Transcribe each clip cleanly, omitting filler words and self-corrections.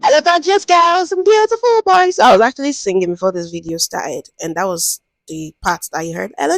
Hello, gorgeous girls and beautiful boys. I was actually singing before this video started, and that was the part that you heard. Hello,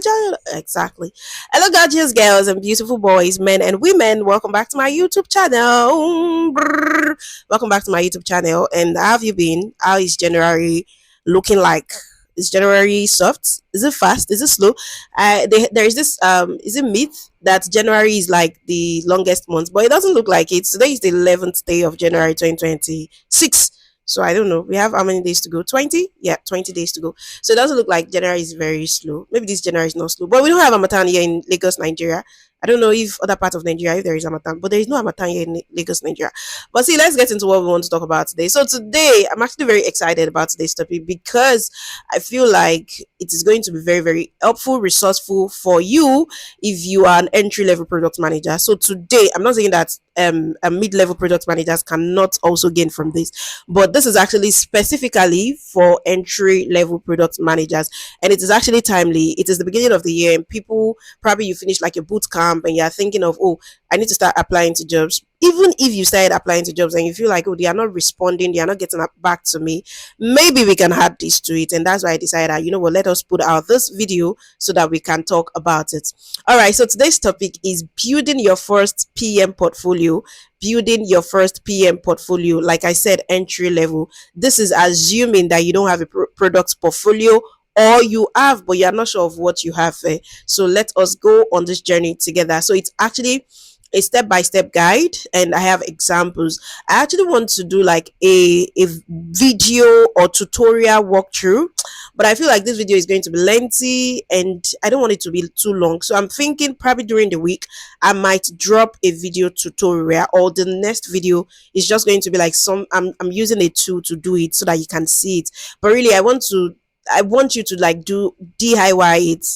exactly. Hello, gorgeous girls and beautiful boys, men and women. Welcome back to my YouTube channel. Brrr. Welcome back to my YouTube channel. And how have you been? How is January looking like? Is January soft? Is it fast? Is it slow? There is this is it myth that January is like the longest month, but it doesn't look like it. Today is the 11th day of January 2026. So I don't know. We have how many days to go? 20? Yeah, 20 days to go. So it doesn't look like January is very slow. Maybe this January is not slow. But we don't have Amatan here in Lagos, Nigeria. I don't know if other parts of Nigeria if there is Amatan, but there is no Amatan here in Lagos, Nigeria. But see, let's get into what we want to talk about today. So today, I'm actually very excited about today's topic because I feel like it is going to be very, very helpful, resourceful for you if you are an entry level product manager. So today, I'm not saying that a mid level product managers cannot also gain from this, but this is actually specifically for entry level product managers, and it is actually timely. It is the beginning of the year, and people probably you finish like your boot camp, and you're thinking of, oh, I need to start applying to jobs. Even if you started applying to jobs and you feel like, oh, they are not responding, they are not getting back to me, maybe we can add this to it. And that's why I decided, you know what, let us put out this video so that we can talk about it. All right, so today's topic is building your first PM portfolio. Building your first PM portfolio, like I said, entry level. This is assuming that you don't have a product portfolio, or you have, but you're not sure of what you have. So let us go on this journey together. So it's actually a step-by-step guide, and I have examples. I actually want to do like a video or tutorial walkthrough, but I feel like this video is going to be lengthy and I don't want it to be too long. So I'm thinking probably during the week I might drop a video tutorial, or the next video is just going to be like I'm using a tool to do it so that you can see it. But really I want you to like do DIY it.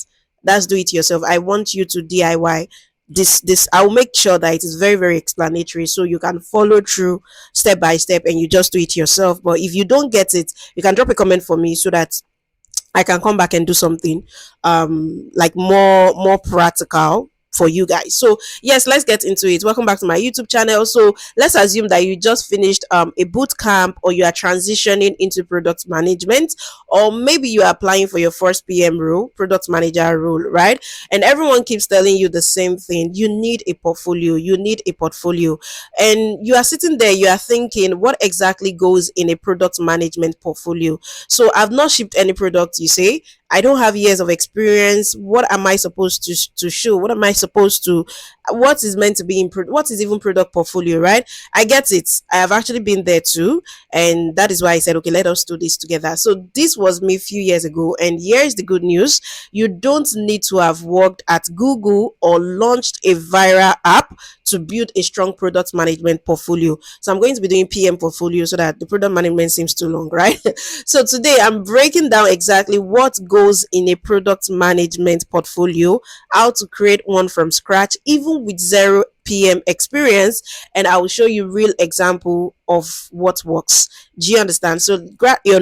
That's do it yourself. I want you to DIY this. I'll make sure that it is very, very explanatory so you can follow through step by step and you just do it yourself. But if you don't get it, you can drop a comment for me so that I can come back and do something like more practical for you guys. So yes, let's get into it. Welcome back to my YouTube channel. So let's assume that you just finished a boot camp, or you are transitioning into product management, or maybe you are applying for your first PM role, product manager role, right? And everyone keeps telling you the same thing. You need a portfolio. You need a portfolio. And you are sitting there, you are thinking, what exactly goes in a product management portfolio? So I've not shipped any product, you say. I don't have years of experience. What am I supposed to show? What am I supposed to? What is meant to be in? What is even product portfolio, right? I get it. I have actually been there too, and that is why I said, okay, let us do this together. So this was me a few years ago, and here's the good news: you don't need to have worked at Google or launched a viral app to build a strong product management portfolio. So I'm going to be doing PM portfolio so that the product management seems too long, right? So today I'm breaking down exactly what goes in a product management portfolio, how to create one from scratch, even with zero PM experience, and I will show you real example of what works. Do you understand? So grab your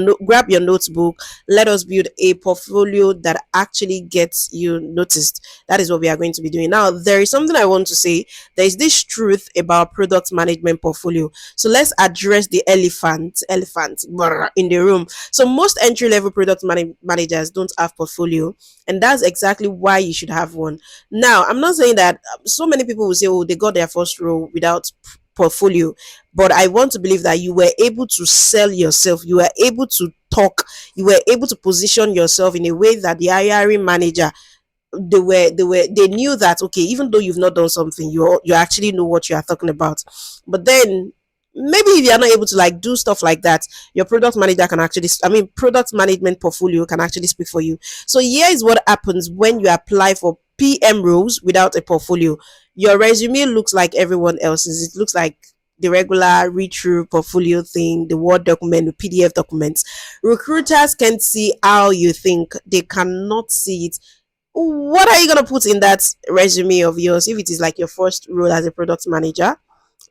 notebook. Let us build a portfolio that actually gets you noticed. That is what we are going to be doing. Now, there is something I want to say. There is this truth about product management portfolio. So let's address the elephant in the room. So most entry level product managers don't have portfolio, and that's exactly why you should have one. Now, I'm not saying that so many people will say, oh, they got their first role without portfolio, but I want to believe that you were able to sell yourself, you were able to talk, you were able to position yourself in a way that the hiring manager, they knew that, okay, even though you've not done something, you actually know what you are talking about. But then maybe if you're not able to like do stuff like that, your product manager can actually, I mean, product management portfolio can actually speak for you. So here is what happens when you apply for PM roles without a portfolio. Your resume looks like everyone else's. It looks like the regular read through portfolio thing, the Word document, the PDF documents. Recruiters can see how you think, they cannot see it. What are you going to put in that resume of yours if it is like your first role as a product manager?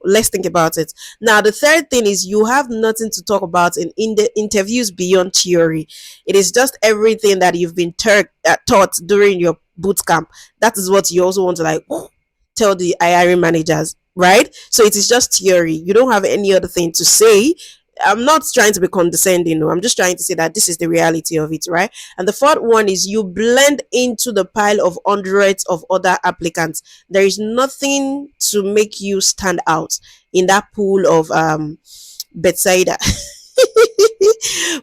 Let's think about it. Now, the third thing is you have nothing to talk about in the interviews beyond theory. It is just everything that you've been taught during your boot camp. That is what you also want to like. tell the hiring managers, right? So it is just theory. You don't have any other thing to say. I'm not trying to be condescending, no. I'm just trying to say that this is the reality of it, right? And the fourth one is you blend into the pile of hundreds of other applicants. There is nothing to make you stand out in that pool of Bethsaida.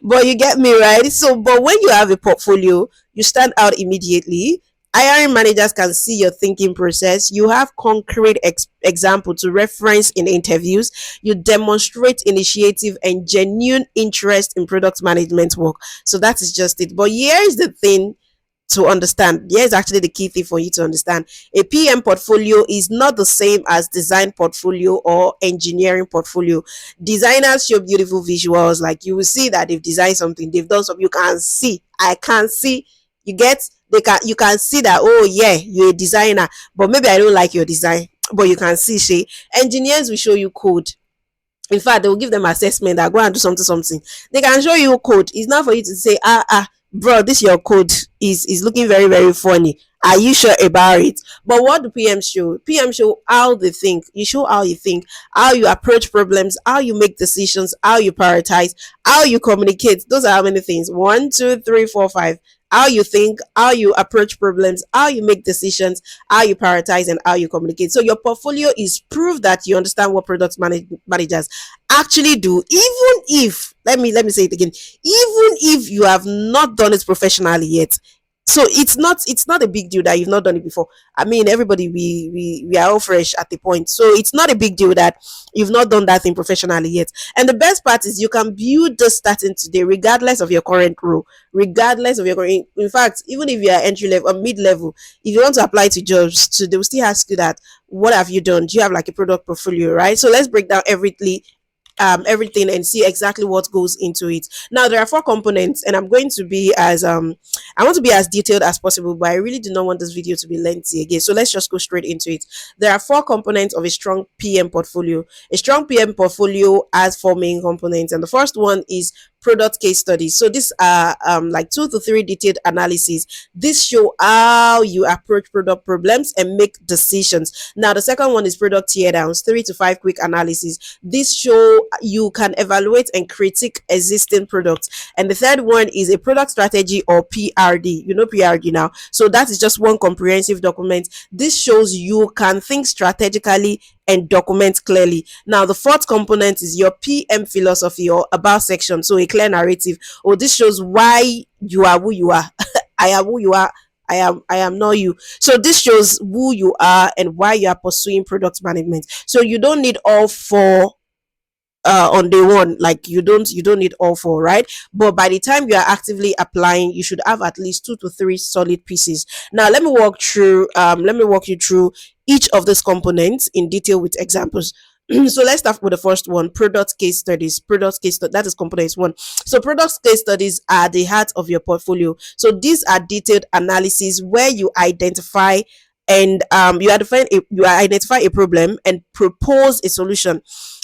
But you get me, right? So, but when you have a portfolio, you stand out immediately. Hiring managers can see your thinking process. You have concrete example to reference in interviews. You demonstrate initiative and genuine interest in product management work. So that is just it. But here is the thing to understand. Here's actually the key thing for you to understand. A PM portfolio is not the same as design portfolio or engineering portfolio. Designers show beautiful visuals, like you will see that they've designed something, they've done something. You can see, I can see, you get, they can, you can see that, oh yeah, you're a designer, but maybe I don't like your design. But you can see, say, engineers will show you code. In fact, they will give them assessment that go and do something, something. They can show you code. It's not for you to say, bro, this your code is looking very, very funny. Are you sure about it? But what do PM show? PM show how they think. You show how you think, how you approach problems, how you make decisions, how you prioritize, how you communicate. Those are how many things? One, two, three, four, five. How you think, how you approach problems, how you make decisions, how you prioritize, and how you communicate. So your portfolio is proof that you understand what managers actually do, even if, let me say it again, even if you have not done it professionally yet. So it's not a big deal that you've not done it before. I mean, everybody, we are all fresh at the point, so it's not a big deal that you've not done that thing professionally yet. And the best part is you can build this starting today, regardless of your current role, regardless of your current. In fact, even if you are entry level or mid level, if you want to apply to jobs, so they will still ask you that, what have you done? Do you have like a product portfolio, right? So let's break down everything and see exactly what goes into it. Now there are four components, and I'm going to be as I want to be as detailed as possible, but I really do not want this video to be lengthy again. So let's just go straight into it. There are four components of a strong PM portfolio. A strong PM portfolio has four main components, and the first one is product case studies. So these are like 2 to 3 detailed analyses. This show how you approach product problems and make decisions. Now the second one is product tear downs, 3 to 5 quick analysis. This show you can evaluate and critique existing products. And the third one is a product strategy, or PRD. You know PRD now. So that is just one comprehensive document. This shows you can think strategically and document clearly. Now, the fourth component is your PM philosophy, or about section. So a clear narrative. Oh, this shows why you are who you are. I am who you are. I am not you. So this shows who you are and why you are pursuing product management. So you don't need all four on day one. Like you don't need all four, right? But by the time you are actively applying, you should have at least 2 to 3 solid pieces. Now let me walk you through each of these components in detail with examples. So let's start with the first one, product case studies. That is component one. So product case studies are the heart of your portfolio. So these are detailed analysis where you identify and you identify a problem and propose a solution.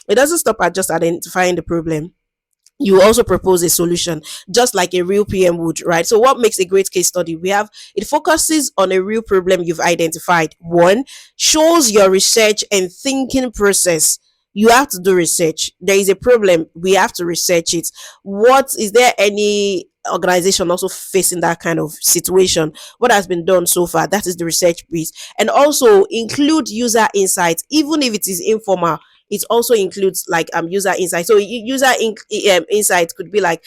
It doesn't stop at just identifying the problem. You also propose a solution, just like a real PM would, right? So what makes a great case study? It focuses on a real problem you've identified. One, shows your research and thinking process. You have to do research. There is a problem, we have to research it. What is there any organization also facing that kind of situation? What has been done so far? That is the research piece. And also include user insights, even if it is informal. It also includes like user insight. So insight could be like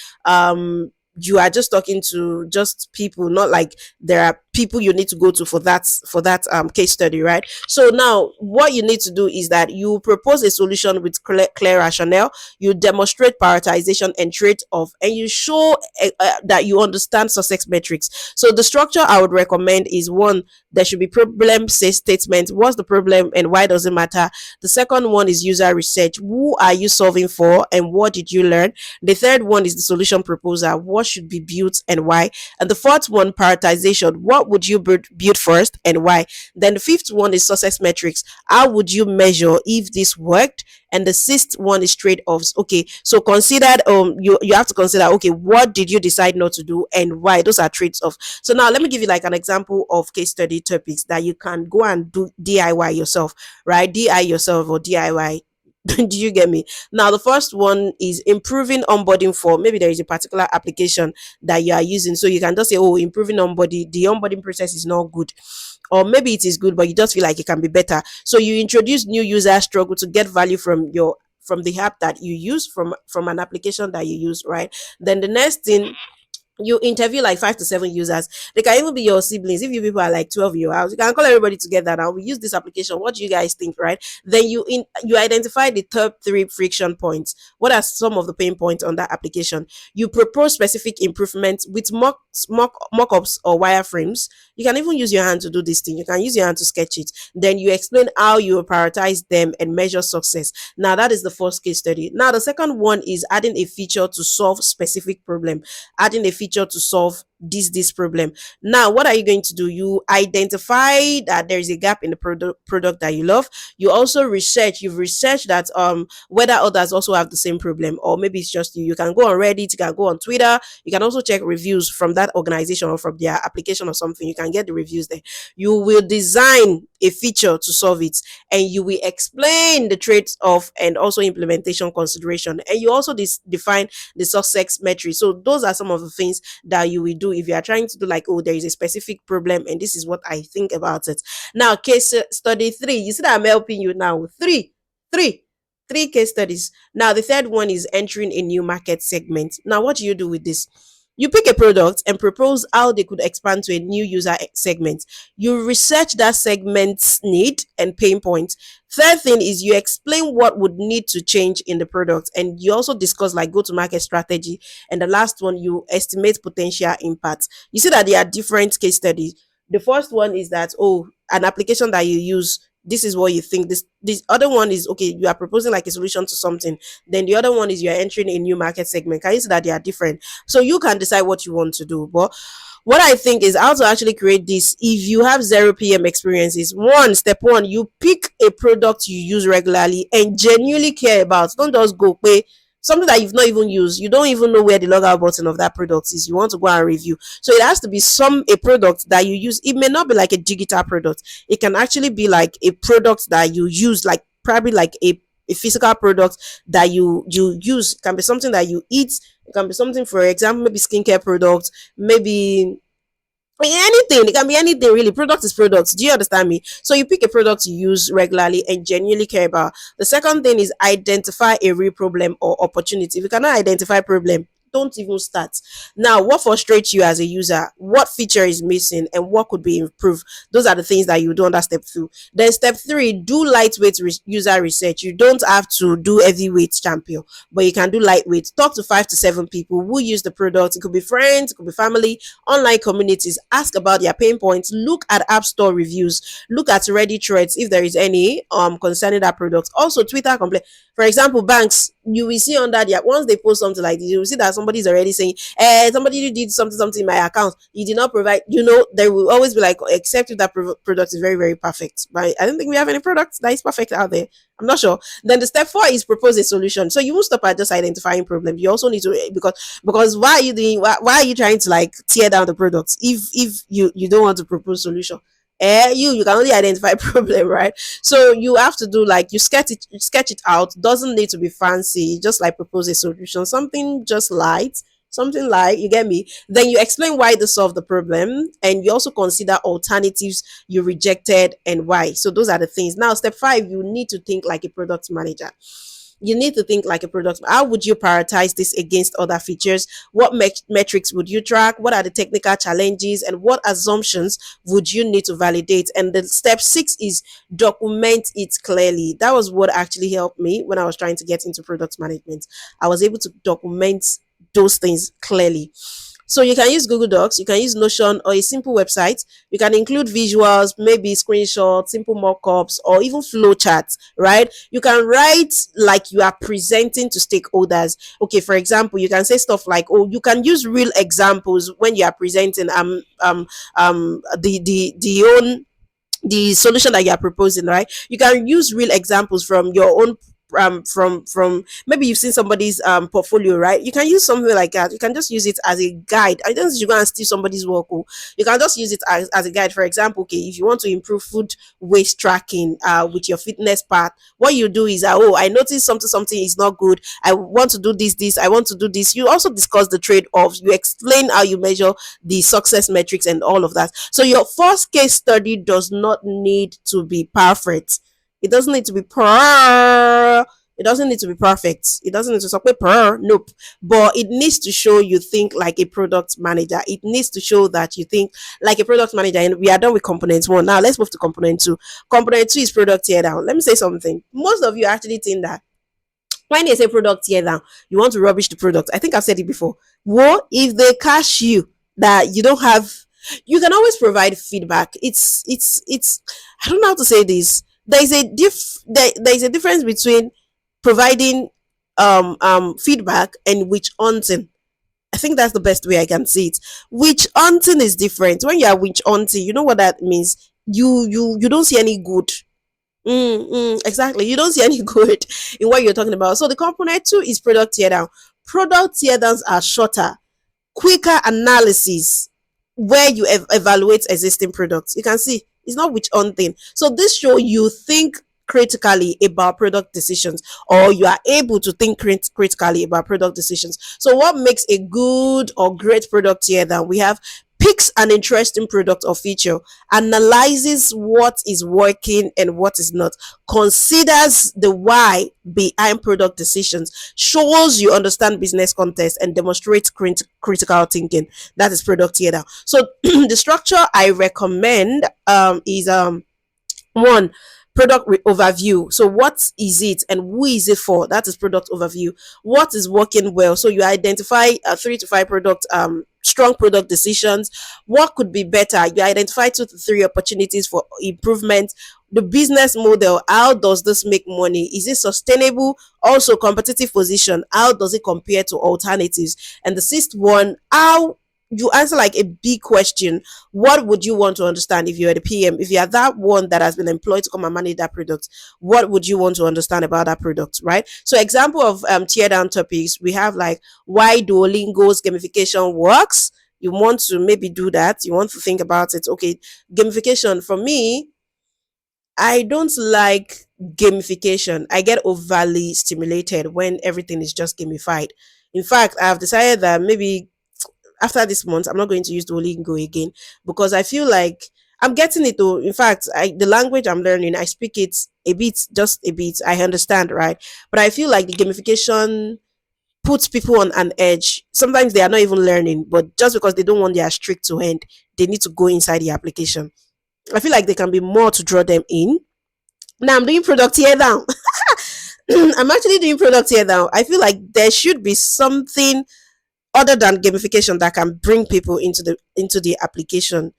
you are just talking to just people, not like there are people you need to go to for that case study, right? So now what you need to do is that you propose a solution with clear rationale, you demonstrate prioritization and trade-off, and you show that you understand success metrics. So the structure I would recommend is: one, there should be problem say statement. What's the problem and why does it matter? The second one is user research. Who are you solving for and what did you learn? The third one is the solution proposal. What should be built and why? And the fourth one, prioritization. What what would you build first and why? Then the fifth one is success metrics. How would you measure if this worked? And the sixth one is trade-offs. Okay, so considered you have to consider, okay, what did you decide not to do and why? Those are trade-offs. So now let me give you like an example of case study topics that you can go and do DIY yourself, right? DI yourself or DIY. Do you get me? Now, the first one is improving onboarding for maybe there is a particular application that you are using. So you can just say, oh, improving onboarding, the onboarding process is not good. Or maybe it is good, but you just feel like it can be better. So you introduce new users, struggle to get value from the app that you use, from an application that you use, right? Then the next thing, you interview like 5 to 7 users. They can even be your siblings. If you people are like 12 in your house, you can call everybody together. Now we use this application. What do you guys think, right? Then you identify the top three friction points. What are some of the pain points on that application? You propose specific improvements with mock-ups or wireframes. You can even use your hand to do this thing. You can use your hand to sketch it. Then you explain how you prioritize them and measure success. Now that is the first case study. Now the second one is adding a feature to solve specific problem, adding a feature to solve this problem. Now what are you going to do? You identify that there is a gap in the product that you love. You also you've researched that whether others also have the same problem, or maybe it's just you. You can go on Reddit, you can go on Twitter, you can also check reviews from that organization or from their application or something. You can get the reviews there. You will design a feature to solve it, and you will explain the traits of and also implementation consideration, and you also define the success metric. So those are some of the things that you will do if you are trying to do like, oh, there is a specific problem and this is what I think about it. Now, case study three. You see that I'm helping you now. Three, three case studies. Now, the third one is entering a new market segment. Now, what do you do with this? You pick a product and propose how they could expand to a new user segment. You research that segment's need and pain point. Third thing is you explain what would need to change in the product, and you also discuss like go to market strategy. And the last one, you estimate potential impact. You see that there are different case studies. The first one is that, oh, an application that you use, this is what you think. This other one is, okay, you are proposing like a solution to something. Then the other one is you are entering a new market segment. Can you see that they are different? So you can decide what you want to do. But what I think is how to actually create this. If you have 0 PM experiences, step one, you pick a product you use regularly and genuinely care about. Don't just go pay something that you've not even used. You don't even know where the logout button of that product is. You want to go and review. So it has to be a product that you use. It may not be like a digital product. It can actually be like a product that you use, like probably like a physical product that you use. It can be something that you eat. It can be something, for example, maybe skincare products, maybe anything. It can be anything really. Product is products. Do you understand me? So you pick a product you use regularly and genuinely care about. The second thing is identify a real problem or opportunity. If you cannot identify problem, don't even start. Now, what frustrates you as a user? What feature is missing and what could be improved? Those are the things that you do under step 2. Then step 3, do lightweight user research. You don't have to do heavyweight champion, but you can do lightweight. Talk to 5 to 7 people who use the product. It could be friends, it could be family, online communities. Ask about their pain points. Look at app store reviews. Look at Reddit threads if there is any concerning that product. Also, Twitter complaint. For example, banks, you will see under their, once they post something like this, you will see that somebody's already saying, somebody did something in my account, you did not provide. There will always be like, except if that product is very, very perfect. But I don't think we have any product that is perfect out there. I'm not sure. Then the step 4 is propose a solution. So you won't stop at just identifying problems. You also need to, because why are you doing, why are you trying to like tear down the products if you don't want to propose solution? You can only identify problem, right? So you have to do like, you sketch it out. Doesn't need to be fancy. Just like propose a solution, something just light, something light. You get me? Then you explain why they solve the problem, and you also consider alternatives you rejected and why. So those are the things. Now, step 5, you need to think like a product manager. You need to think like a product. How would you prioritize this against other features? What metrics would you track? What are the technical challenges, and what assumptions would you need to validate? And the step 6 is document it clearly. That was what actually helped me when I was trying to get into product management. I was able to document those things clearly. So you can use Google Docs, you can use Notion or a simple website. You can include visuals, maybe screenshots, simple mock-ups, or even flow charts, right? You can write like you are presenting to stakeholders. Okay, for example, you can say stuff like, oh, you can use real examples when you are presenting the own the solution that you are proposing, right? You can use real examples from your own from maybe you've seen somebody's portfolio, right? You can use something like that. You can just use it as a guide. I don't think you go and steal somebody's work. Oh. You can just use it as a guide. For example, okay, if you want to improve food waste tracking with your fitness part, what you do is oh, I noticed something is not good. I want to do this, I want to do this. You also discuss the trade-offs. You explain how you measure the success metrics and all of that. So your first case study does not need to be perfect. It doesn't need to be it doesn't need to be perfect. It doesn't need to stop with nope. But it needs to show you think like a product manager. It needs to show that you think like a product manager. And we are done with component one. Now let's move to component two. Component two is product tear down. Let me say something. Most of you actually think that when they say product tear down, you want to rubbish the product. I think I've said it before. Well, if they catch you that you don't have, you can always provide feedback. It's I don't know how to say this. There is a difference between providing feedback and witch hunting. I think that's the best way I can see it. Witch hunting is different. When you are witch hunting, you know what that means. You don't see any good. Exactly. You don't see any good in what you're talking about. So the component two is product tear down. Product tear downs are shorter, quicker analysis where you evaluate existing products. You can see it's not which on thing. So this show you think critically about product decisions, or you are able to think critically about product decisions. So what makes a good or great product here? That we have picks an interesting product or feature, analyzes what is working and what is not, considers the why behind product decisions, shows you understand business context, and demonstrates critical thinking. That is product theater. So the structure I recommend is one, overview. So what is it and who is it for? That is product overview. What is working well? So you identify 3 to 5 product strong product decisions. What could be better? You identify 2 to 3 opportunities for improvement. The business model, how does this make money? Is it sustainable? Also competitive position, how does it compare to alternatives? And the sixth one, how you answer like a big question. What would you want to understand if you're the PM? If you are that one that has been employed to come and manage that product, what would you want to understand about that product, right? So example of tear down topics, we have like why Duolingo's gamification works. You want to maybe do that. You want to think about it. Okay, gamification for me, I don't like gamification. I get overly stimulated when everything is just gamified. In fact, I've decided that maybe after this month, I'm not going to use Duolingo again because I feel like I'm getting it though. In fact, the language I'm learning, I speak it a bit, just a bit. I understand, right? But I feel like the gamification puts people on an edge. Sometimes they are not even learning, but just because they don't want their streak to end, they need to go inside the application. I feel like there can be more to draw them in. Now I'm doing product here now. I'm actually doing product here now. I feel like there should be something other than gamification that can bring people into the application.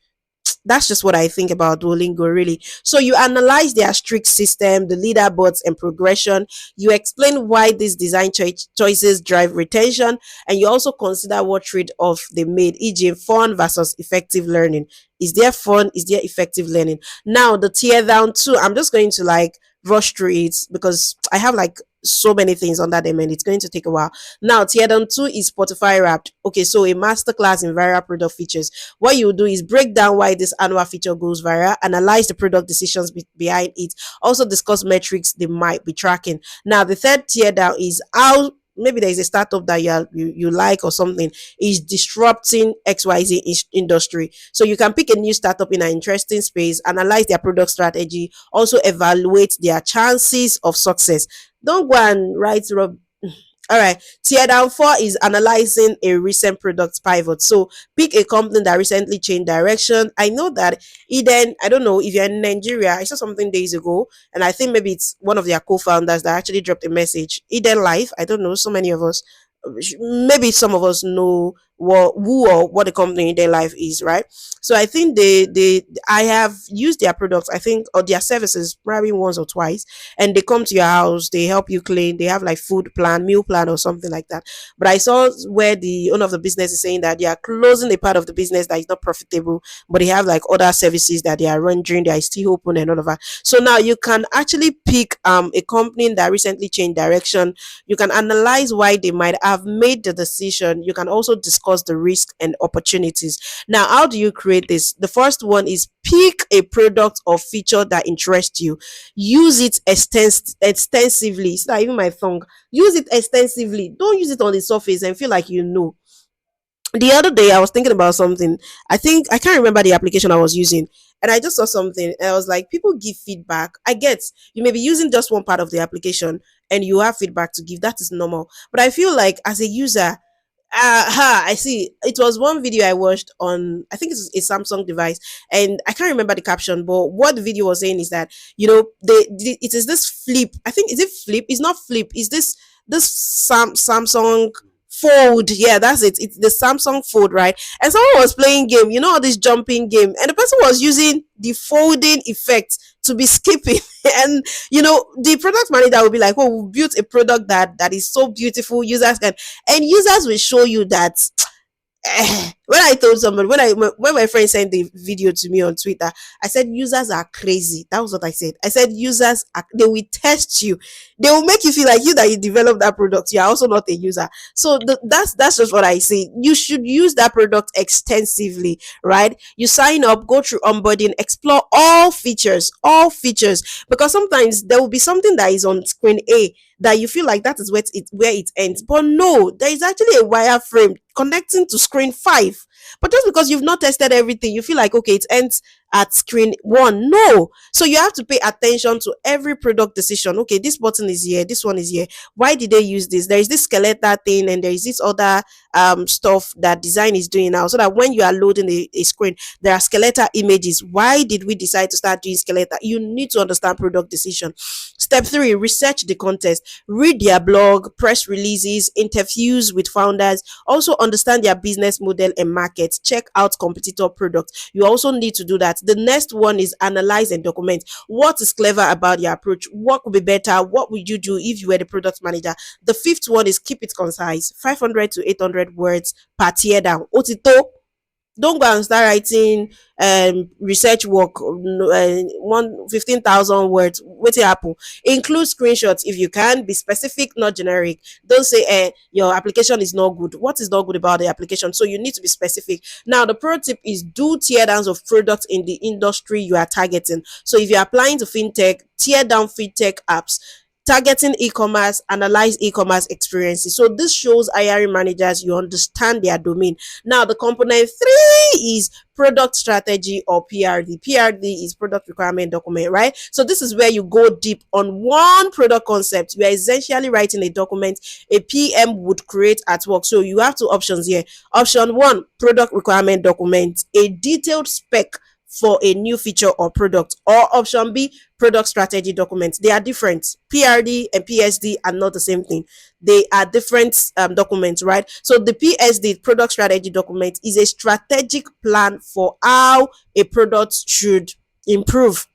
That's just what I think about Duolingo, really. So you analyze their strict system, the leaderboards, and progression. You explain why these design choices drive retention, and you also consider what trade-off they made, e.g., fun versus effective learning. Is there fun? Is there effective learning? Now the tear down too. I'm just going to like rush through it because I have like so many things under them and it's going to take a while. Now, tier down two is Spotify wrapped. Okay, so a masterclass in viral product features. What you do is break down why this annual feature goes viral, analyze the product decisions behind it, also discuss metrics they might be tracking. Now, the third tier down is how maybe there is a startup that you like or something is disrupting XYZ industry. So you can pick a new startup in an interesting space, analyze their product strategy, also evaluate their chances of success. Don't go and write Rob. All right. Tier down four is analyzing a recent product pivot. So pick a company that recently changed direction. I know that Eden, I don't know if you're in Nigeria, I saw something days ago, and I think maybe it's one of their co-founders that actually dropped a message. Eden Life, I don't know, so many of us, maybe some of us know who or what the company in their life is, right? So I think they I have used their products, I think, or their services probably once or twice, and they come to your house, they help you clean, they have like food plan, meal plan, or something like that. But I saw where the owner of the business is saying that they are closing a part of the business that is not profitable, but they have like other services that they are rendering, they are still open and all of that. So now you can actually pick a company that recently changed direction. You can analyze why they might have made the decision. You can also discuss the risk and opportunities. Now, how do you create this? The first one is pick a product or feature that interests you. Use it extensively. It's not even my tongue. Use it extensively. Don't use it on the surface and feel like you know. The other day I was thinking about something. I think I can't remember the application I was using. And I just saw something and I was like, people give feedback. I get you may be using just one part of the application and you have feedback to give. That is normal. But I feel like as a user, I see. It was one video I watched on, I think it's a Samsung device, and I can't remember the caption, but what the video was saying is that, it is this flip. I think, is it flip? It's not flip. Is this Samsung Fold? Yeah, that's it. It's the Samsung Fold, right? And someone was playing game, all this jumping game, and the person was using the folding effect to be skipping. And the product manager will be like, "Oh, we built a product that is so beautiful, users can," and users will show you that. When I told someone, when my friend sent the video to me on Twitter, I said users are crazy. That was what I said. I said they will test you. They will make you feel like you that you developed that product. You are also not a user. So that's just what I say. You should use that product extensively, right? You sign up, go through onboarding, explore all features, because sometimes there will be something that is on screen A that you feel like that is where it ends. But no, there is actually a wireframe connecting to screen 5. But just because you've not tested everything, you feel like, okay, it ends at screen 1. No. So you have to pay attention to every product decision. Okay, this button is here, this one is here. Why did they use this? There is this skeletal thing, and there is this other stuff that design is doing now, so that when you are loading a screen, there are skeletal images. Why did we decide to start doing skeletal? You need to understand product decision. Step 3, research the context. Read their blog, press releases, interviews with founders. Also understand their business model and market. Check out competitor products. You also need to do that. The next one is analyze and document. What is clever about your approach? What could be better? What would you do if you were the product manager? The fifth one is keep it concise. 500 to 800 words per tear down. Otito, don't go and start writing research work, one 15,000 words. What's it happen? Include screenshots if you can. Be specific, not generic. Don't say your application is not good. What is not good about the application? So you need to be specific. Now the pro tip is do tear downs of products in the industry you are targeting. So if you're applying to fintech, tear down fintech apps. Targeting e-commerce, analyze e-commerce experiences. So this shows hiring managers you understand their domain. Now the component 3 is product strategy or PRD. PRD is product requirement document, right? So this is where you go deep on one product concept. You are essentially writing a document a PM would create at work. So you have two options here. Option 1, product requirement document, a detailed spec for a new feature or product. Or option B, product strategy documents. They are different. PRD and PSD are not the same thing. They are different documents, right? So the PSD, product strategy document, is a strategic plan for how a product should improve.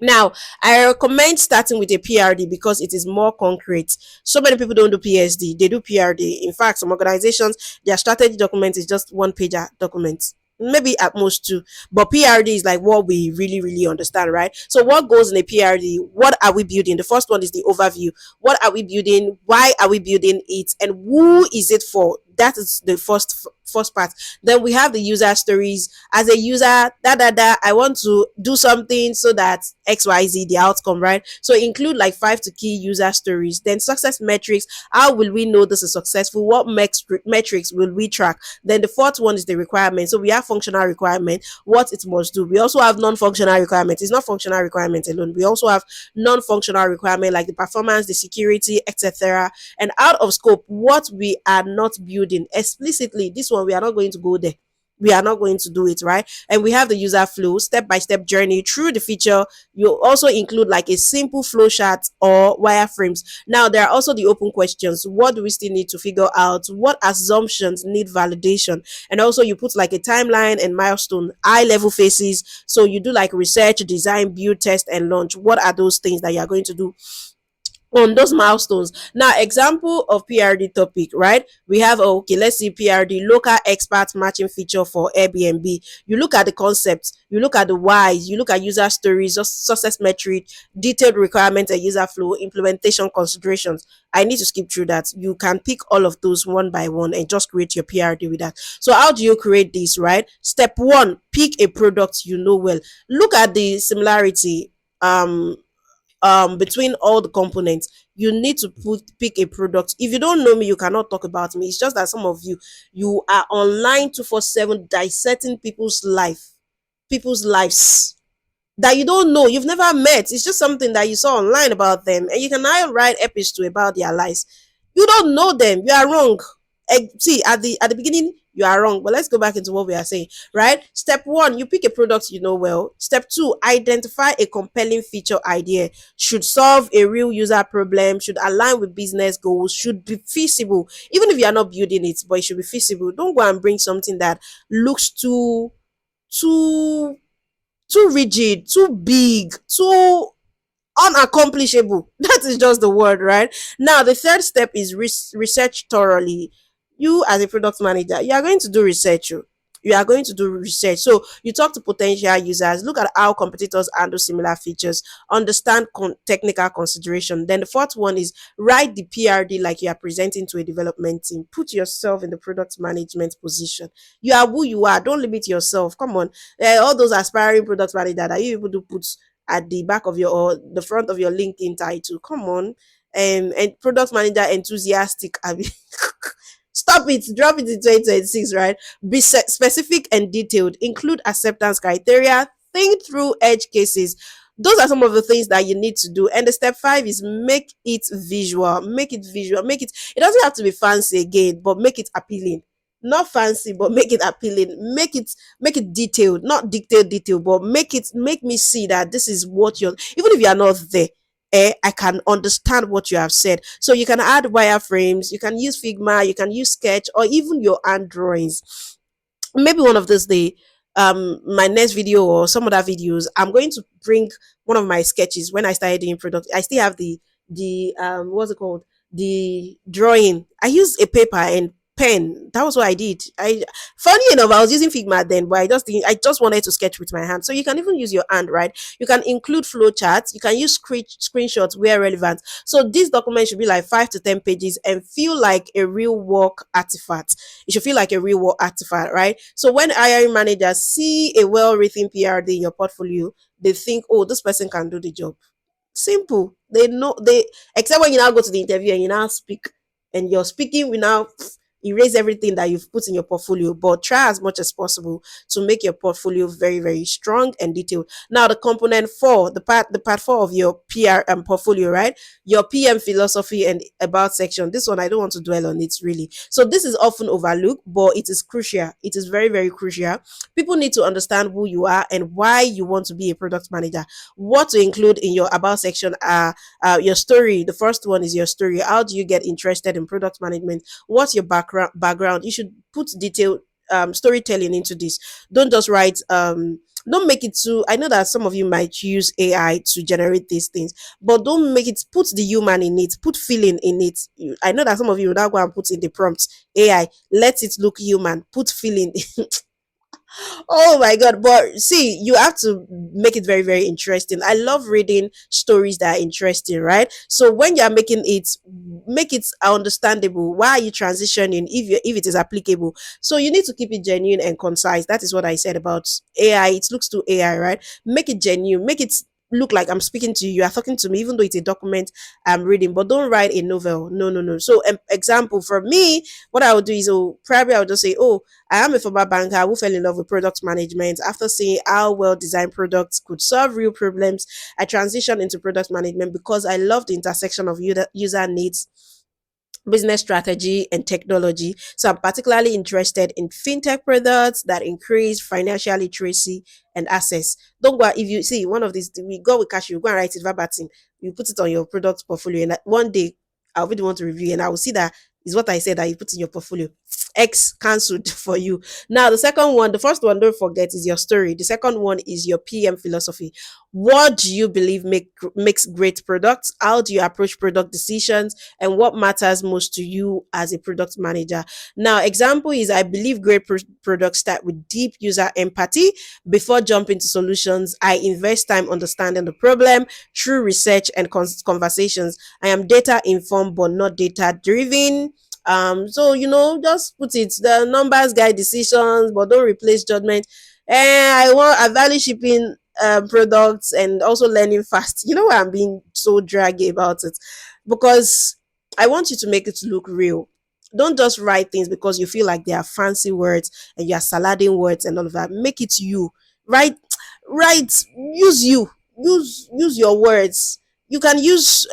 Now, I recommend starting with a PRD because it is more concrete. So many people don't do PSD, they do PRD. In fact, some organizations, their strategy document is just one pager document, maybe at most two. But PRD is like what we really, really understand, right? So, what goes in a PRD? What are we building? The first one is the overview. What are we building? Why are we building it? And who is it for? That is the first part. Then we have the user stories. As a user, I want to do something so that XYZ the outcome, right? So include like 5 to key user stories. Then success metrics. How will we know this is successful? What metrics will we track? Then the fourth one is the requirement. So we have functional requirement, what it must do. We also have non-functional requirement. It's not functional requirement alone. We also have non-functional requirement like the performance, the security, etc. And out of scope, what we are not building explicitly. This one we are not going to go there. we are not going to do it, right? And we have the user flow, step by step journey through the feature. You also include like a simple flow chart or wireframes. Now, there are also the open questions. What do we still need to figure out? What assumptions need validation? And also, you put like a timeline and milestone, high level phases. So, you do like research, design, build, test, and launch. What are those things that you are going to do on those milestones? Now, example of PRD topic, right? We have, okay, let's see, PRD, local expert matching feature for Airbnb. You look at the concepts, you look at the whys, you look at user stories, success metric, detailed requirements and user flow, implementation considerations. I need to skip through that. You can pick all of those one by one and just create your PRD with that. So how do you create this, right? Step one, pick a product you know well. Look at the similarity between all the components. You need to pick a product. If you don't know me, you cannot talk about me. It's just that some of you, you are online 247 dissecting people's lives that you don't know, you've never met. It's just something that you saw online about them, and you can now write episodes about their lives. You don't know them. You are wrong. See, at the beginning, you are wrong. But let's go back into what we are saying. Right? Step one, you pick a product you know well. Step two, identify a compelling feature idea. Should solve a real user problem. Should align with business goals. Should be feasible. Even if you are not building it, but it should be feasible. Don't go and bring something that looks too too rigid, too big, too unaccomplishable. That is just the word, right? Now, the third step is research thoroughly. You, as a product manager, you are going to do research. Oh. You are going to do research. So, you talk to potential users, look at how competitors handle similar features, understand technical consideration. Then, the fourth one is write the PRD like you are presenting to a development team. Put yourself in the product management position. You are who you are. Don't limit yourself. Come on. All those aspiring product manager that you able to put at the back of your or the front of your LinkedIn title. Come on. And product manager enthusiastic. I mean, stop it, drop it in 2026, right? Be specific and detailed. Include acceptance criteria. Think through edge cases. Those are some of the things that you need to do. And the step five is make it visual. Make it visual. Make it, it doesn't have to be fancy again, but make it appealing. Not fancy, but make it appealing. Make it detailed, not detailed, but make me see that this is what you're, even if you are not there, I can understand what you have said. So you can add wireframes, you can use Figma, you can use Sketch, or even your hand drawings. Maybe one of this day, my next video or some other videos, I'm going to bring one of my sketches when I started doing product. I still have the what's it called, the drawing. I use a paper and pen. That was what I did. I, funny enough, I was using Figma then, but I just wanted to sketch with my hand. So you can even use your hand, right? You can include flow charts, you can use screenshots where relevant. So this document should be like 5 to 10 pages and feel like a real work artifact. It should feel like a real world artifact, right? So when hiring managers see a well-written PRD in your portfolio, they think, oh, this person can do the job. Simple. They know they, except when you now go to the interview and you now speak, and your speaking will now erase everything that you've put in your portfolio. But try as much as possible to make your portfolio very, very strong and detailed. Now, the component four, the part four of your PR and portfolio, right? Your PM philosophy and about section. This one I don't want to dwell on it really. So this is often overlooked, but it is crucial. It is very, very crucial. People need to understand who you are and why you want to be a product manager. What to include in your about section are your story. The first one is your story. How do you get interested in product management? What's your background? You should put detailed storytelling into this. Don't just write don't make it too, I know that some of you might use AI to generate these things, but don't make it, put the human in it, put feeling in it. I know that some of you will now go and put in the prompt AI, let it look human, put feeling. Oh my god, but see, you have to make it very, very interesting. I love reading stories that are interesting, right? So when you're making it, make it understandable. Why are you transitioning, if it is applicable? So you need to keep it genuine and concise. That is what I said about AI. It looks to AI, right? Make it genuine, make it look like I'm speaking to you, you are talking to me, even though it's a document I'm reading. But don't write a novel. No, no, no. So example for me, what I would do is, oh, probably I would just say, oh, I am a former banker who fell in love with product management. After seeing how well designed products could solve real problems, I transitioned into product management because I love the intersection of user needs, business strategy and technology. So I'm particularly interested in fintech products that increase financial literacy and access. Don't go, if you see one of these, we go with cash, you go and write it verbatim, you put it on your product portfolio, and one day I'll be the one to review, and I will see that is what I said that you put in your portfolio. X cancelled for you. Now the second one, the first one, don't forget, is your story. The second one is your PM philosophy. What do you believe makes great products? How do you approach product decisions? And what matters most to you as a product manager? Now, example is I believe great products start with deep user empathy. Before jumping to solutions, I invest time understanding the problem through research and conversations. I am data informed but not data driven. So just put it, the numbers guide decisions, but don't replace judgment. And I value shipping products and also learning fast. You know why I'm being so draggy about it? Because I want you to make it look real. Don't just write things because you feel like they are fancy words and you are salading words and all of that. Make it you. Write, write. Use you. Use your words. You can use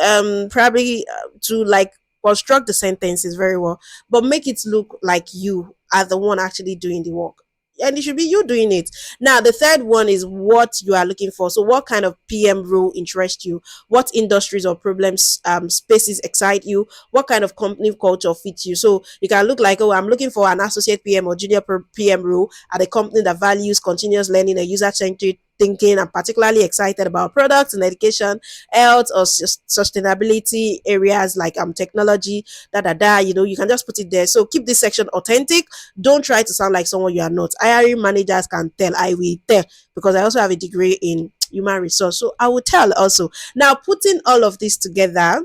probably to like construct the sentences very well, but make it look like you are the one actually doing the work, and it should be you doing it. Now, the third one is what you are looking for. So, what kind of PM role interests you? What industries or problems spaces excite you? What kind of company culture fits you? So, you can look like, oh, I'm looking for an associate PM or junior PM role at a company that values continuous learning and user centric thinking. I'm particularly excited about products and education, health, or sustainability areas like technology. You can just put it there. So keep this section authentic. Don't try to sound like someone you are not. Hiring managers can tell. I will tell, because I also have a degree in human resource. So I will tell also. Now, putting all of this together,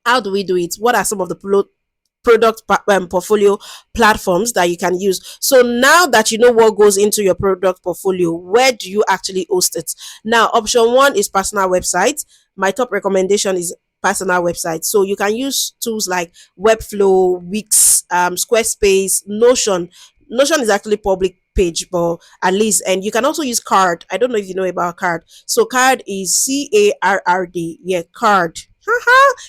how do we do it? What are some of the product portfolio platforms that you can use? So now that you know what goes into your product portfolio, where do you actually host it? Now, option one is personal website. My top recommendation is personal website. So you can use tools like Webflow, Wix, Squarespace, Notion. Notion is actually public page, but at least, and you can also use Card. I don't know if you know about Card. So Card is CARRD. Yeah, Card.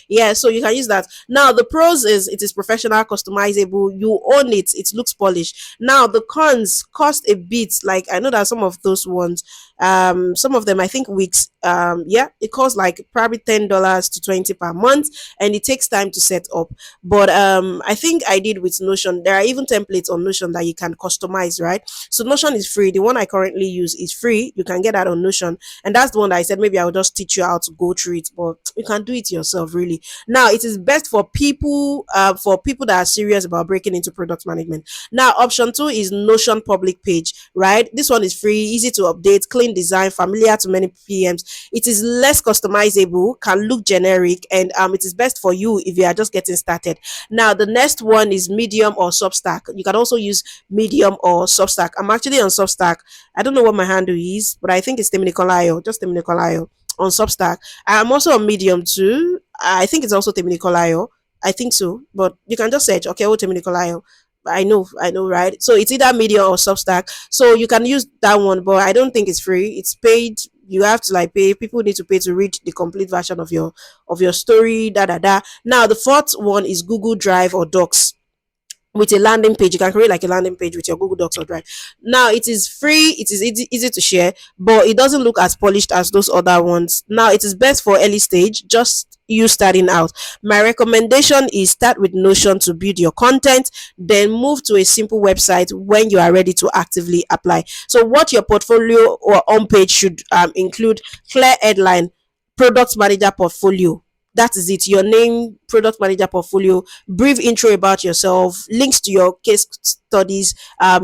Yeah, so you can use that. Now, the pros is it is professional, customizable, you own it, it looks polished. Now, the cons cost a bit. Like, I know that some of those ones, some of them, I think weeks, yeah, it costs like probably $10 to 20 per month, and it takes time to set up. But I think I did with Notion. There are even templates on Notion that you can customize, right? So Notion is free. The one I currently use is free. You can get that on Notion, and that's the one that I said maybe I'll just teach you how to go through it, but you can do it yourself, really. Now, it is best for people that are serious about breaking into product management. Now, option two is Notion public page, right? This one is free, easy to update, clean design, familiar to many PMs. It is less customizable, can look generic, and it is best for you if you are just getting started. Now, the next one is Medium or Substack. You can also use Medium or Substack. I'm actually on Substack. I don't know what my handle is, but I think it's Teminicolayo, just Teminicolayo on Substack. I'm also on Medium too. I think it's also Teminicolayo. I think so, but you can just search, okay, oh, Teminicolayo. I know, right? So it's either Medium or Substack. So you can use that one, but I don't think it's free. It's paid. You have to like pay. People need to pay to read the complete version of your story. Da da da. Now the fourth one is Google Drive or Docs with a landing page. You can create like a landing page with your Google Docs or Drive. Now it is free, it is easy to share, but it doesn't look as polished as those other ones. Now it is best for early stage, just you starting out. My recommendation is start with Notion to build your content, then move to a simple website when you are ready to actively apply. So what your portfolio or on page should include: clear headline, product manager portfolio. That is it. Your name, product manager portfolio, brief intro about yourself, links to your case studies,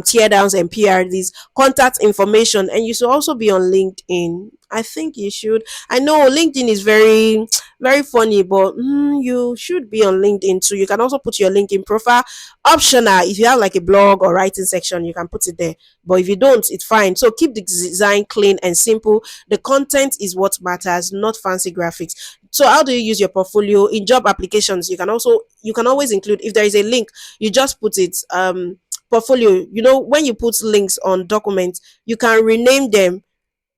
tear downs and PRDs, contact information, and you should also be on LinkedIn. I think you should. I know LinkedIn is very, very funny, but you should be on LinkedIn too. You can also put your LinkedIn profile optional. If you have like a blog or writing section, you can put it there. But if you don't, it's fine. So keep the design clean and simple. The content is what matters, not fancy graphics. So how do you use your portfolio in job applications? You can always include, if there is a link, you just put it portfolio. When you put links on documents, you can rename them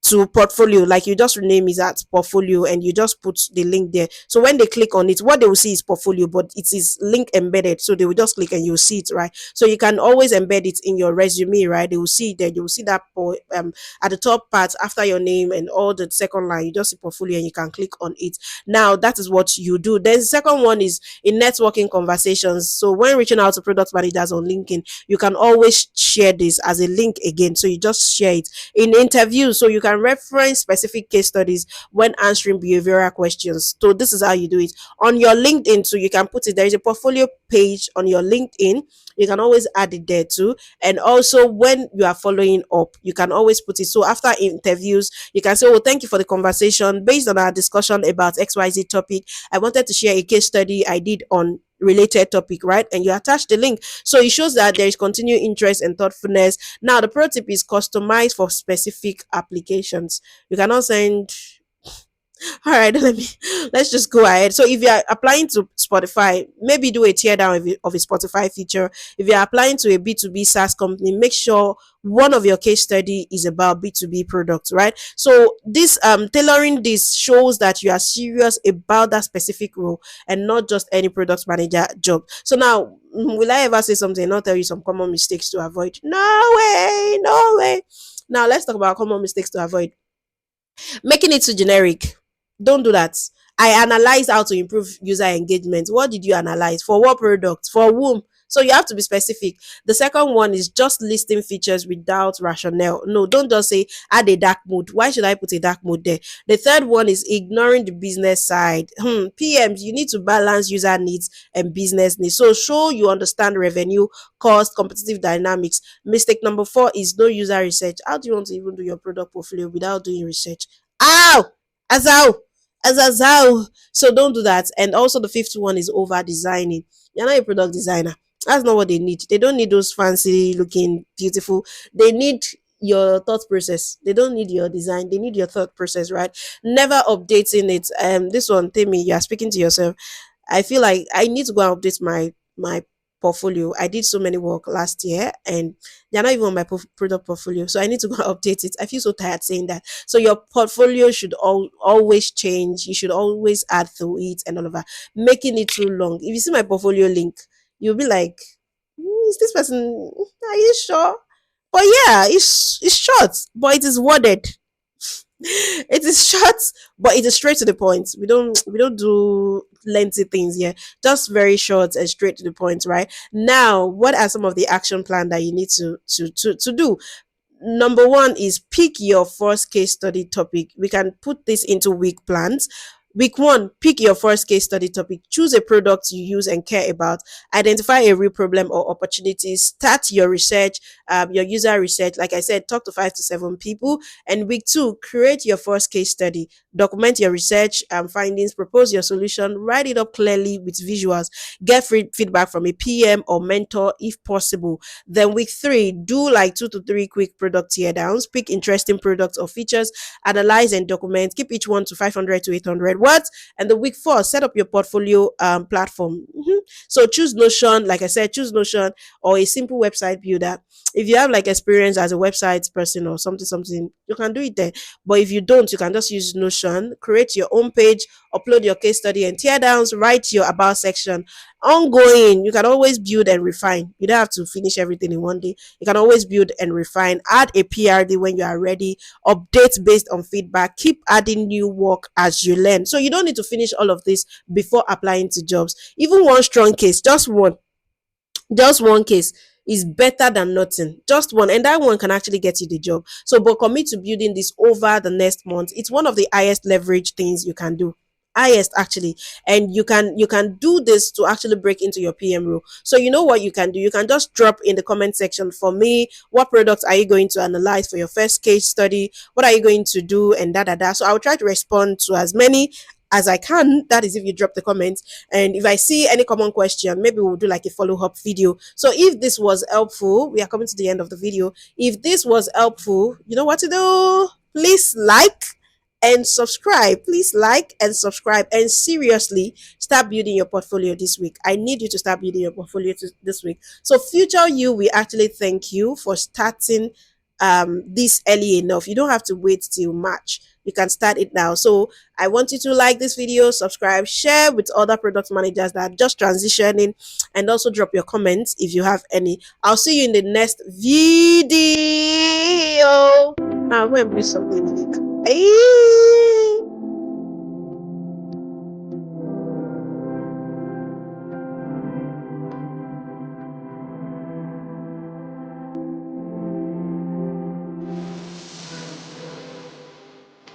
to portfolio, like you just rename it as portfolio and you just put the link there. So when they click on it, what they will see is portfolio, but it is link embedded. So they will just click and you'll see it, right? So you can always embed it in your resume, right? They will see it there. You will see that at the top part after your name and all the second line, you just see portfolio and you can click on it. Now that is what you do. Then the second one is in networking conversations. So when reaching out to product managers on LinkedIn, you can always share this as a link again. So you just share it in interviews. So you can reference specific case studies when answering behavioral questions. So this is how you do it. On your LinkedIn, so you can put it, there is a portfolio page on your LinkedIn. You can always add it there too. And also when you are following up, you can always put it. So after interviews, you can say, oh, thank you for the conversation. Based on our discussion about XYZ topic, I wanted to share a case study I did on related topic, right? And you attach the link. So it shows that there is continued interest and thoughtfulness. Now, the pro tip is customized for specific applications. You cannot send. All right, let's just go ahead. So if you are applying to Spotify, maybe do a tear down of a Spotify feature. If you are applying to a B2B SaaS company, make sure one of your case study is about B2B products, right? So this tailoring this shows that you are serious about that specific role and not just any product manager job. So now, will I ever say something and not tell you some common mistakes to avoid? No way, no way. Now let's talk about common mistakes to avoid. Making it too generic. Don't do that. I analyzed how to improve user engagement. What did you analyze? For what product? For whom? So you have to be specific. The second one is just listing features without rationale. No, don't just say add a dark mode. Why should I put a dark mode there? The third one is ignoring the business side. PMs, you need to balance user needs and business needs. So show you understand revenue, cost, competitive dynamics. Mistake number four is no user research. How do you want to even do your product portfolio without doing research? Ow! Azao! Azazao! So don't do that. And also the fifth one is over designing. You're not a product designer. That's not what they need. They don't need those fancy looking beautiful. They need your thought process. They don't need your design. They need your thought process, right? Never updating it. This one, Timmy, you are speaking to yourself. I feel like I need to go and update my portfolio. I did so many work last year and they're not even on my product portfolio. So I need to go and update it. I feel so tired saying that. So your portfolio should always change. You should always add to it and all of that. Making it too long. If you see my portfolio link, you'll be like, is this person, are you sure? But yeah, it's short, but it is worded. It is short, but it is straight to the point. We don't do lengthy things here. Just very short and straight to the point, right? Now, what are some of the action plan that you need to do? Number one is pick your first case study topic. We can put this into week plans. Week one, pick your first case study topic. Choose a product you use and care about. Identify a real problem or opportunity. Start your research, your user research. Like I said, talk to 5 to 7 people. And week two, create your first case study. Document your research findings. Propose your solution. Write it up clearly with visuals. Get free feedback from a PM or mentor if possible. Then week three, do like 2 to 3 quick product tear downs. Pick interesting products or features. Analyze and document. Keep each one to 500 to 800 words. And the week four, set up your portfolio platform. So choose Notion. Like I said, choose Notion or a simple website builder. If you have like experience as a website person or something, you can do it there. But if you don't, you can just use Notion. Create your own page, upload your case study and tear downs. Write your about section. Ongoing, you can always build and refine. You don't have to finish everything in one day. You can always build and refine. Add a PRD when you are ready. Update based on feedback. Keep adding new work as you learn. So you don't need to finish all of this before applying to jobs. Even one strong case, just one case is better than nothing. Just one, and that one can actually get you the job. So, but commit to building this over the next month. It's one of the highest leverage things you can do. Highest actually, and you can do this to actually break into your PM role. So you know what you can do. You can just drop in the comment section for me. What products are you going to analyze for your first case study? What are you going to do? And da. So I'll try to respond to as many as I can. That is if you drop the comments. And if I see any common question, maybe we'll do like a follow-up video. So if this was helpful, we are coming to the end of the video. If this was helpful, you know what to do. Please like and subscribe. Please like and subscribe. And seriously, start building your portfolio this week. I need you to start building your portfolio this week. So future you, we actually thank you for starting this early enough. You don't have to wait till March. You can start it now. So I want you to like this video, subscribe, share with other product managers that are just transitioning, and also drop your comments if you have any. I'll see you in the next video. Now I'm going to do something. Bye.